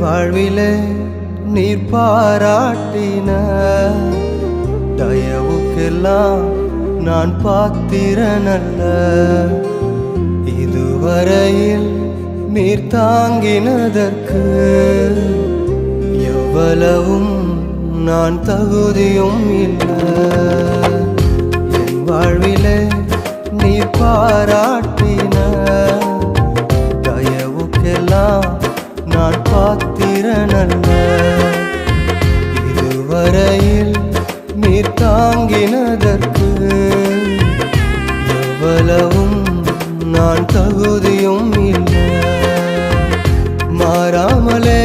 வாழ்விலே நீர் பாராட்டின தயவுக்கெல்லாம் நான் பாத்திரனல்ல. இதுவரையில் நீர் தாங்கினதற்கு எவ்வளவும் நான் தகுதியும் இல்லை. என் வாழ்விலே நீர் பாராட்டின தயவுக்கெல்லாம் நான் பாத்திரனல்ல. இதுவரையில் நீர் தாங்கினதற்கு எவ்வளவும் நான் தகுதியும் இல்லை. மாறாமலே